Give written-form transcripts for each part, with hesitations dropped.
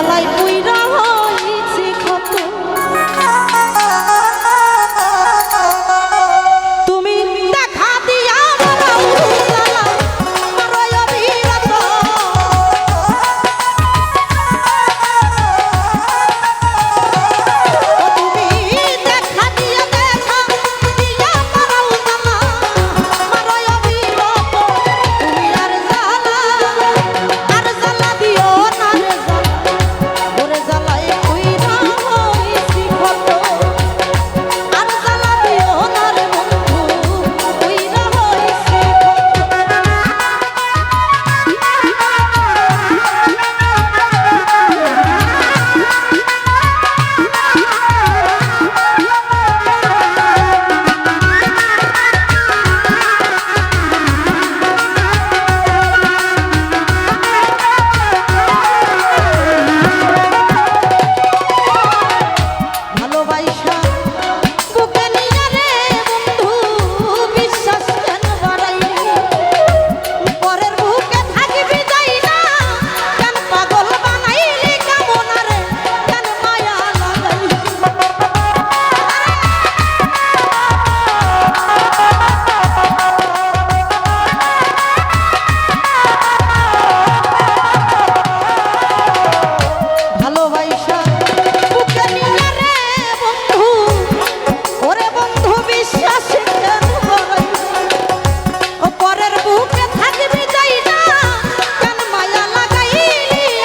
জ্বালাই পুইরা হইছি ক্ষত তুমি দেখা দিয়া বাড়াও জ্বালা মারয় অবিরত তুমি দেখা দিয়া বাড়াও জ্বালা মারয় অবিরত তুমি আর জ্বালা দিও না রে জ্বালা ওরে জ্বালাই পুইরা হইছি ক্ষত আর জ্বালা দিও না রে বন্ধু পুইরা হইছি ভালোবাসা বুকে নিয়া রে বন্ধু বিশ্বাস কেন বাড়াইলি পরের বুকে থাকিবি যাই না কেন পাগল বানাইলি কামনা রে কেন মায়া লাগাইলি ভালোবাসা বুকে নিয়া রে বন্ধু ওরে বন্ধু বিশ্বাস কেন বাড়াইলি ও পরের বুকে থাকিবি যাই না কেন মায়া লাগাইলি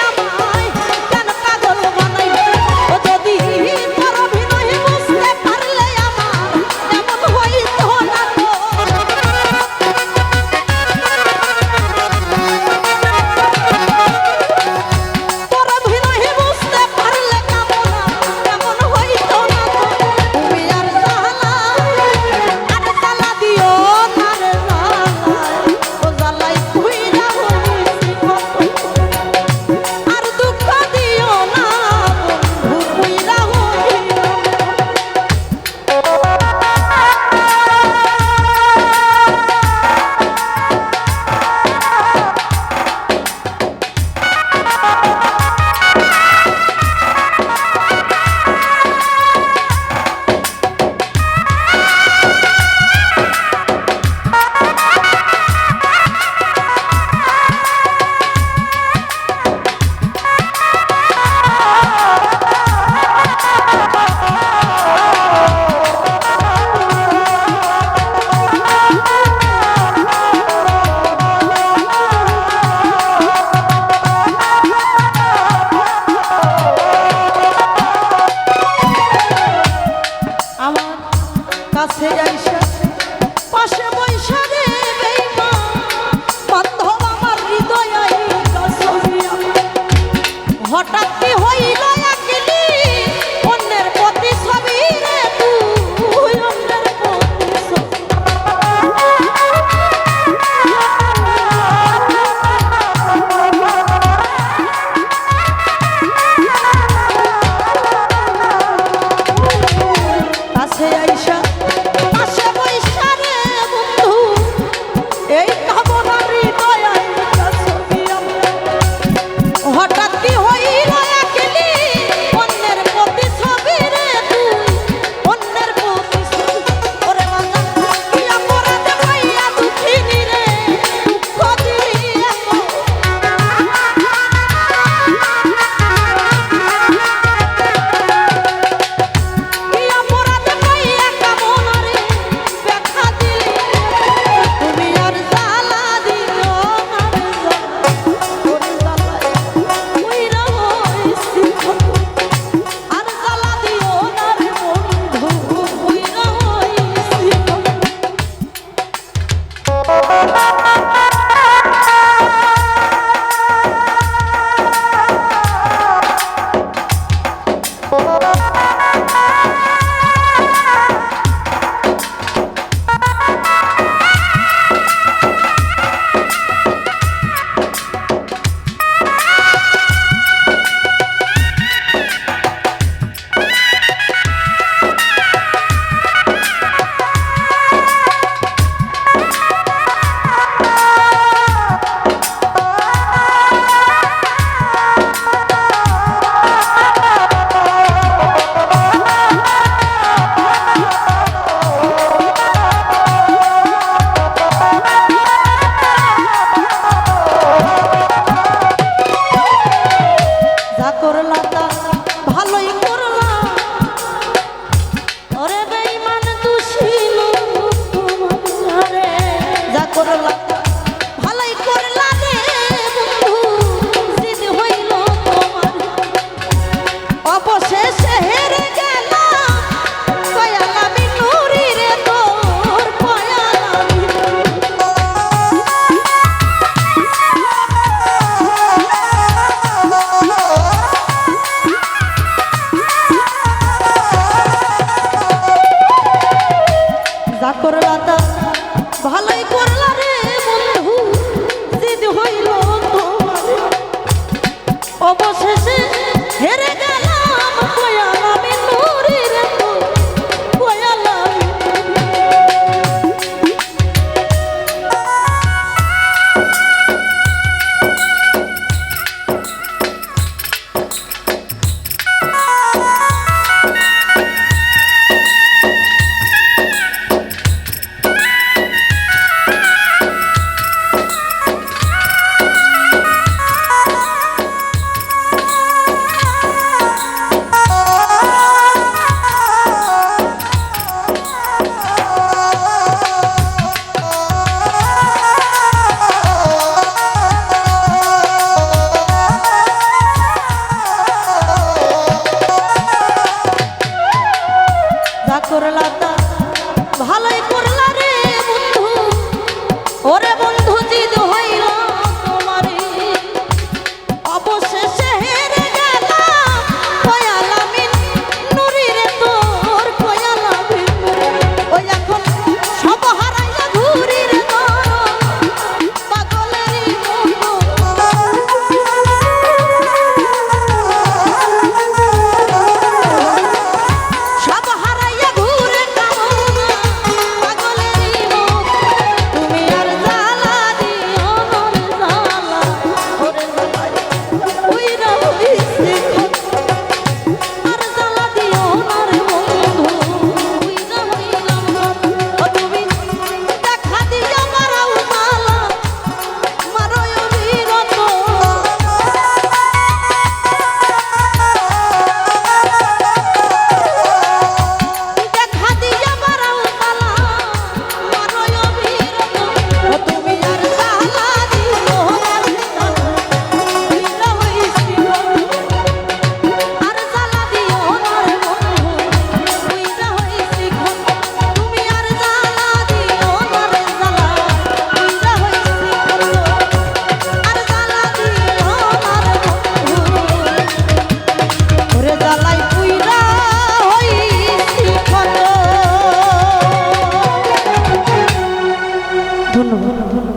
আমায় কেন পাগল বানাইলি ও যদি তোর অভিনয় বুঝতে পারলে আমার এমন হইতো না তো তোর অভিনয় বুঝতে পারলে কামনা এমন হইতো না তো তুমি আর জ্বালা দিও না রে জ্বালাই ও জ্বালাই পুইরা হইছি ক্ষত আর দুঃখ দিও না বন্ধু পুইরা হইলাম আমার কাছে আইসা পাশে বইসা রে বেঈমান বান্ধব আমার হৃদয় আইকা সরিয়া হঠাৎ কি হইল আকিলি অন্যের প্রতি ছবি রে তুই অন্যের প্রতি ছবি কাছে আইসা পাশে বইসা রে করলা তা ভালোই